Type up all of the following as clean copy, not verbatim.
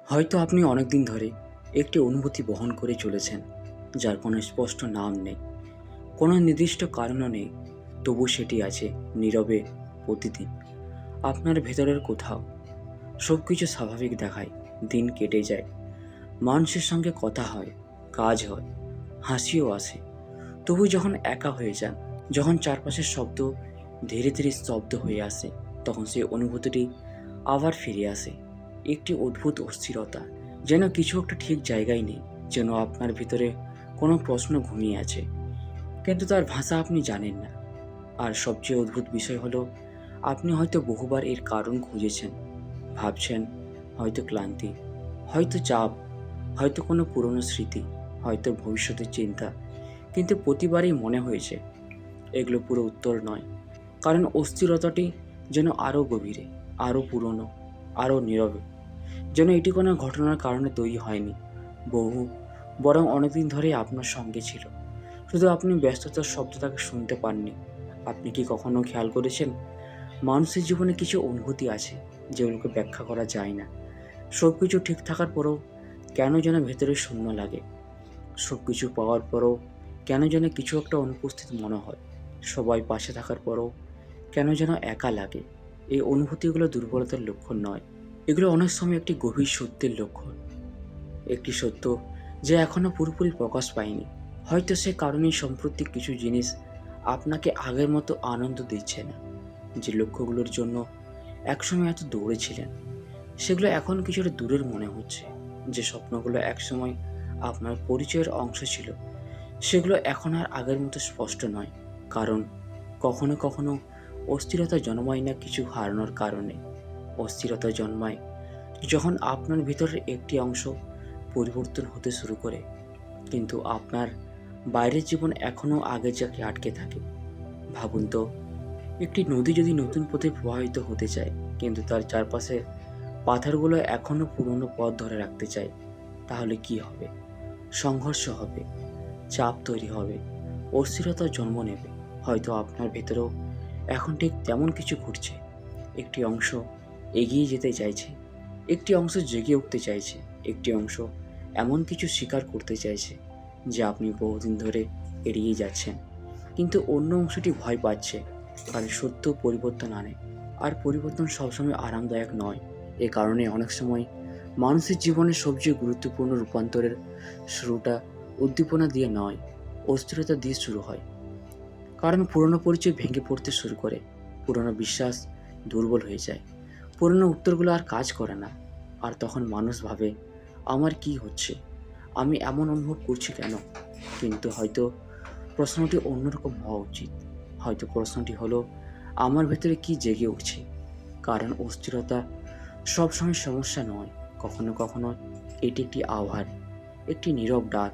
হয়তো আপনি অনেকদিন ধরে একটি অনুভূতি বহন করে চলেছেন, যার কোনো স্পষ্ট নাম নেই, কোনো নির্দিষ্ট কারণও নেই। তবু সেটি আছে নীরবে প্রতিদিন আপনার ভেতরের কোথাও। সব কিছু স্বাভাবিক দেখায়, দিন কেটে যায়, মানুষের সঙ্গে কথা হয়, কাজ হয়, হাসিও আসে। তবু যখন একা হয়ে যান, যখন চারপাশের শব্দ ধীরে ধীরে স্তব্ধ হয়ে আসে, তখন সেই অনুভূতিটি আবার ফিরে আসে। একটি অদ্ভুত অস্থিরতা, যেন কিছু একটা ঠিক জায়গায় নেই, যেন আপনার ভিতরে কোনো প্রশ্ন ঘুমিয়ে আছে, কিন্তু তার ভাষা আপনি জানেন না। আর সবচেয়ে অদ্ভুত বিষয় হলো, আপনি হয়তো বহুবার এর কারণ খুঁজেছেন, ভাবছেন হয়তো ক্লান্তি, হয়তো চাপ, হয়তো কোনো পুরনো স্মৃতি, হয়তো ভবিষ্যতের চিন্তা, কিন্তু প্রতিবারই মনে হয়েছে এগুলো পুরো উত্তর নয়। কারণ অস্থিরতাটি যেন আরও গভীরে, আরও পুরনো, আরও নীরবে। যেন এটি কোনো ঘটনার কারণে তৈরি হয়নি, বহু বরং অনেকদিন ধরেই আপনার সঙ্গে ছিল। শুধু আপনি ব্যস্ততার শব্দটাকে শুনতে পাননি। আপনি কি কখনো খেয়াল করেছেন, মানুষের জীবনে কিছু অনুভূতি আছে যেগুলোকে ব্যাখ্যা করা যায় না। সব কিছু ঠিক থাকার পরেও কেন যেন ভেতরে শূন্য লাগে। সব কিছু পাওয়ার পরও কেন যেন কিছু একটা অনুপস্থিত মনে হয়। সবাই পাশে থাকার পরও কেন যেন একা লাগে। এই অনুভূতিগুলো দুর্বলতার লক্ষণ নয়, এগুলো অনেক সময় একটি গভীর সত্যের লক্ষণ। একটি সত্য যে এখনো পুরোপুরি প্রকাশ পায়নি। হয়তো সে কারণেই সম্প্রতি কিছু জিনিস আপনাকে আগের মতো আনন্দ দিচ্ছে না। যে লক্ষ্যগুলোর জন্য একসময় এত দৌড়েছিলেন, সেগুলো এখন কিছুটা দূরের মনে হচ্ছে। যে স্বপ্নগুলো একসময় আপনার পরিচয়ের অংশ ছিল, সেগুলো এখন আর আগের মতো স্পষ্ট নয়। কারণ কখনো কখনো অস্থিরতা জন্মায় না কিছু হারানোর কারণে। অস্থিরতা জন্মায় যখন আপনার ভিতরের একটি অংশ পরিবর্তন হতে শুরু করে, কিন্তু আপনার বাইরের জীবন এখনও আগে যাকে আটকে থাকে। ভাবুন তো, একটি নদী যদি নতুন পথে প্রবাহিত হতে চায়, কিন্তু তার চারপাশে পাথরগুলো এখনও পুরনো পথ ধরে রাখতে চায়, তাহলে কি হবে? সংঘর্ষ হবে, চাপ তৈরি হবে, অস্থিরতার জন্ম নেবে। হয়তো আপনার ভেতরেও এখন ঠিক তেমন কিছু ঘটছে। একটি অংশ এগিয়ে যেতে চাইছে, একটি অংশ জেগে উঠতে চাইছে, একটি অংশ এমন কিছু স্বীকার করতে চাইছে যে আপনি বহুদিন ধরে এড়িয়ে যাচ্ছেন। কিন্তু অন্য অংশটি ভয় পাচ্ছে, কারণ সত্য পরিবর্তন আনে, আর পরিবর্তন সবসময় আরামদায়ক নয়। এ কারণে অনেক সময় মানুষের জীবনে সবচেয়ে গুরুত্বপূর্ণ রূপান্তরের শুরুটা উদ্দীপনা দিয়ে নয়, অস্থিরতা দিয়ে শুরু হয়। কারণ পুরনো পরিচয় ভেঙে পড়তে শুরু করে, পুরনো বিশ্বাস দুর্বল হয়ে যায়, পুরনো উত্তরগুলো আর কাজ করে না। আর তখন মানুষ ভাবে, আমার কি হচ্ছে, আমি এমন অনুভব করছি কেন? কিন্তু হয়তো প্রশ্নটি অন্যরকম হওয়া উচিত। হয়তো প্রশ্নটি হলো, আমার ভেতরে কি জেগে উঠছে? কারণ অস্থিরতা সবসময় সমস্যা নয়, কখনো কখনো এটি একটি আহ্বান, একটি নীরব ডাক,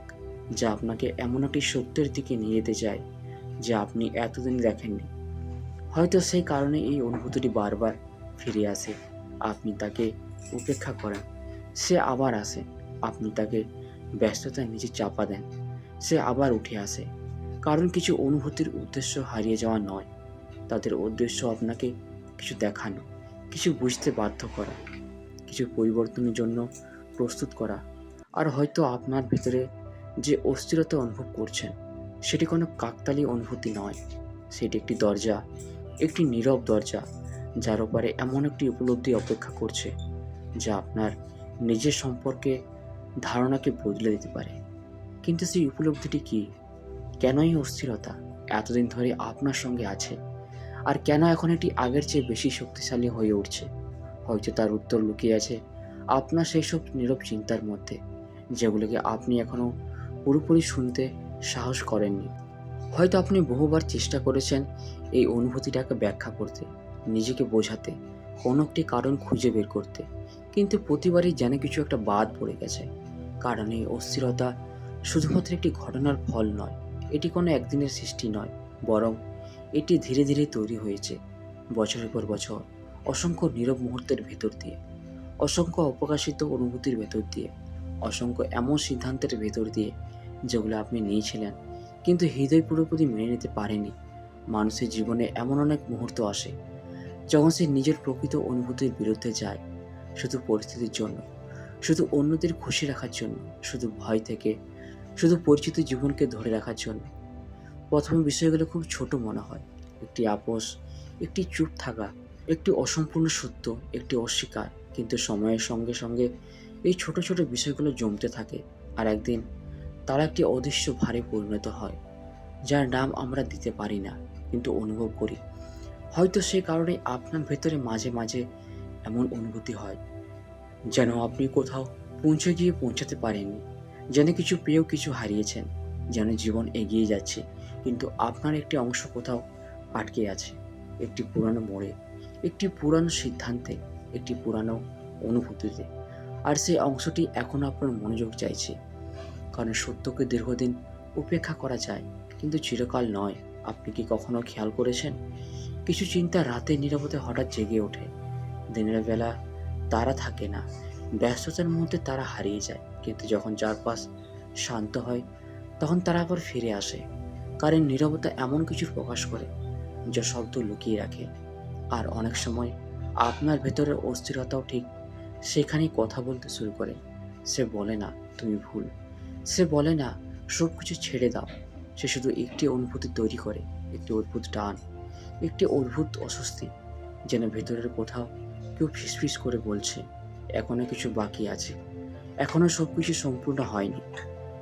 যা আপনাকে এমন একটি সত্যের দিকে নিয়ে যেতে চায় যা আপনি এতদিন দেখেননি। হয়তো সেই কারণে এই অনুভূতিটি বারবার ফিরে আসে। আপনি তাকে উপেক্ষা করেন, সে আবার আসে। আপনি তাকে ব্যস্ততায় নিজে চাপা দেন, সে আবার উঠে আসে। কারণ কিছু অনুভূতির উদ্দেশ্য হারিয়ে যাওয়া নয়, তাদের উদ্দেশ্য আপনাকে কিছু দেখানো, কিছু বুঝতে বাধ্য করা, কিছু পরিবর্তনের জন্য প্রস্তুত করা। আর হয়তো আপনার ভিতরে যে অস্থিরতা অনুভব করছেন, সেটি কোনো কাকতালীয় অনুভূতি নয়, সেটি একটি দরজা, একটি নীরব দরজা, যার ওপারে এমন একটি উপলব্ধি অপেক্ষা করছে যা আপনার নিজের সম্পর্কে ধারণাকে বদলে দিতে পারে। কিন্তু সেই উপলব্ধিটি কি? কেন এই অস্থিরতা এতদিন ধরে আপনার সঙ্গে আছে? আর কেন এখন এটি আগের চেয়ে বেশি শক্তিশালী হয়ে উঠছে? হয়তো তার উত্তর লুকিয়ে আছে আপনার সেই সব নীরব চিন্তার মধ্যে, যেগুলোকে আপনি এখনও পুরোপুরি শুনতে সাহস করেননি। হয়তো আপনি বহুবার চেষ্টা করেছেন এই অনুভূতিটাকে ব্যাখ্যা করতে, নিজেকে বোঝাতে, কোনো একটি কারণ খুঁজে বের করতে, কিন্তু প্রতিবারই যেন কিছু একটা বাদ পড়ে গেছে। কারণ এই অস্থিরতা শুধুমাত্র একটি ঘটনার ফল নয়, এটি কোনো একদিনের সৃষ্টি নয়, বরং এটি ধীরে ধীরে তৈরি হয়েছে, বছরের পর বছর, অসংখ্য নীরব মুহূর্তের ভেতর দিয়ে, অসংখ্য অপ্রকাশিত অনুভূতির ভেতর দিয়ে, অসংখ্য এমন সিদ্ধান্তের ভেতর দিয়ে যেগুলো আপনি নিয়েছিলেন কিন্তু হৃদয় পুরোপুরি মেনে নিতে পারেনি। মানুষের জীবনে এমন অনেক মুহূর্ত আসে যখন সে নিজের প্রকৃত অনুভূতির বিরুদ্ধে যায়, শুধু পরিস্থিতির জন্য, শুধু অন্যদের খুশি রাখার জন্য, শুধু ভয় থেকে, শুধু পরিচিত জীবনকে ধরে রাখার জন্য। প্রথমে বিষয়গুলো খুব ছোট মনে হয়, একটি আপোষ, একটি চুপ থাকা, একটি অসম্পূর্ণ সত্য, একটি অস্বীকার। কিন্তু সময়ের সঙ্গে সঙ্গে এই ছোট ছোট বিষয়গুলো জমতে থাকে, আর একদিন তারা একটি অদৃশ্য ভারে পরিণত হয়, যার নাম আমরা দিতে পারি না কিন্তু অনুভব করি। হয়তো সেই কারণে আপনার ভেতরে মাঝে মাঝে এমন অনুভূতি হয় যেন আপনি কোথাও পৌঁছাতে পারেননি, যেন কিছু পেয়েও কিছু হারিয়েছেন, যেন জীবন এগিয়ে যাচ্ছে কিন্তু আপনার একটি অংশ কোথাও আটকে আছে, একটি পুরানো মোড়ে, একটি পুরানো সিদ্ধান্তে, একটি পুরানো অনুভূতিতে। আর সেই অংশটি এখন আপনার মনোযোগ চাইছে। কারণ সত্যকে দীর্ঘদিন উপেক্ষা করা যায় কিন্তু চিরকাল নয়। আপনি কি কখনো খেয়াল করেছেন, কিছু চিন্তা রাতের নীরবতা হঠাৎ জেগে ওঠে, দিনের বেলা তারা থাকে না, ব্যস্ততার মধ্যে তারা হারিয়ে যায়, কিন্তু যখন চারপাশ শান্ত হয় তখন তারা আবার ফিরে আসে। কারণ নীরবতা এমন কিছু প্রকাশ করে যা শব্দ লুকিয়ে রাখে। আর অনেক সময় আপনার ভেতরের অস্থিরতাও ঠিক সেখানেই কথা বলতে শুরু করে। সে বলে না তুমি ভুল, সে বলে না সব কিছু ছেড়ে দাও, সে শুধু একটি অনুভূতি তৈরি করে, একটি অদ্ভুত টান, একটি অদ্ভুত অস্বস্তি, যেন ভেতরের কোথাও কেউ ফিসফিস করে বলছে এখনো কিছু বাকি আছে, এখনো সব কিছু সম্পূর্ণ হয়নি,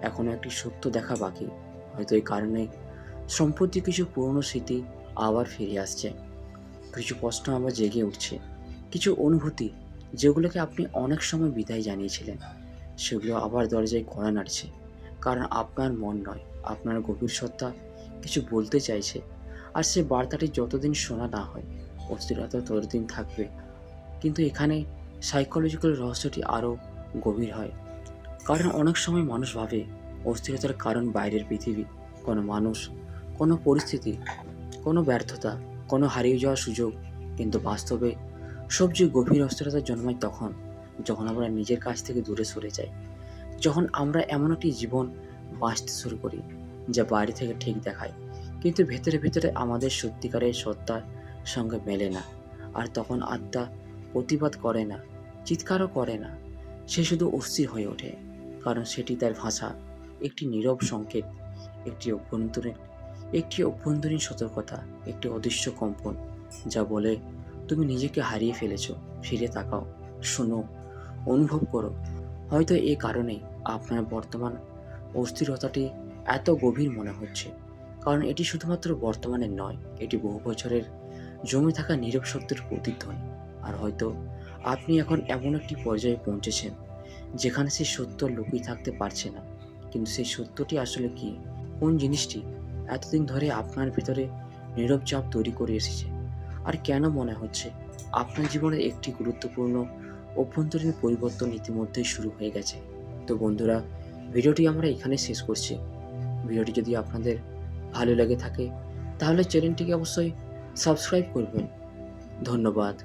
এখনো একটি সত্য দেখা বাকি। হয়তো এই কারণে সম্প্রতি কিছু পুরনো স্মৃতি আবার ফিরে আসছে, কিছু প্রশ্ন আবার জেগে উঠছে, কিছু অনুভূতি যেগুলোকে আপনি অনেক সময় বিদায় জানিয়েছিলেন সেগুলো আবার দরজায় কড়া নাড়ছে। কারণ আপনার মন নয়, আপনার গভীর সত্তা কিছু বলতে চাইছে। আর সে বার্তাটি যতদিন শোনা না হয় অস্থিরতা ততদিন থাকবে। কিন্তু এখানে সাইকোলজিক্যাল রহস্যটি আরও গভীর হয়। কারণ অনেক সময় মানুষ ভাবে অস্থিরতার কারণ বাইরের পৃথিবী, কোনো মানুষ, কোনো পরিস্থিতি, কোনো ব্যর্থতা, কোনো হারিয়ে যাওয়ার সুযোগ। কিন্তু বাস্তবে সবচেয়ে গভীর অস্থিরতা জন্মায় তখন যখন আমরা নিজের কাছ থেকে দূরে সরে যাই, যখন আমরা এমন একটি জীবন বাঁচতে শুরু করি যা বাইরে থেকে ঠিক দেখায় কিন্তু ভেতরে ভেতরে আমাদের সত্যিকারের সত্তার সঙ্গে মেলে না। আর তখন আত্মা প্রতিবাদ করে না, চিৎকারও করে না, সে শুধু অস্থির হয়ে ওঠে। কারণ সেটি তার ভাষা, একটি নীরব সংকেত, একটি অভ্যন্তরীণ সতর্কতা, একটি অদৃশ্য কম্পন যা বলে তুমি নিজেকে হারিয়ে ফেলেছ, ফিরে তাকাও, শোনো, অনুভব করো। হয়তো এই কারণেই আপনার বর্তমান অস্থিরতাটি এত গভীর মনে হচ্ছে, কারণ এটি শুধুমাত্র বর্তমানের নয়, এটি বহু বছরের জমে থাকা নীরব সত্যের প্রতিধ্বনি। আর হয়তো আপনি এখন এমন একটি পর্যায়ে পৌঁছেছেন যেখানে সেই সত্য লুকিয়ে থাকতে পারছে না। কিন্তু সেই সত্যটি আসলে কি, কোন জিনিসটি এতদিন ধরে আপনার ভিতরে নীরব চাপ তৈরি করে এসেছে, আর কেন মনে হচ্ছে আপনার জীবনের একটি গুরুত্বপূর্ণ অভ্যন্তরীণ পরিবর্তন ইতিমধ্যেই শুরু হয়ে গেছে। তো বন্ধুরা, ভিডিওটি আমরা এখানে শেষ করছি। ভিডিওটি যদি আপনাদের ভালো লেগে থাকে তাহলে চ্যানেলটিকে অবশ্যই সাবস্ক্রাইব করবেন। ধন্যবাদ।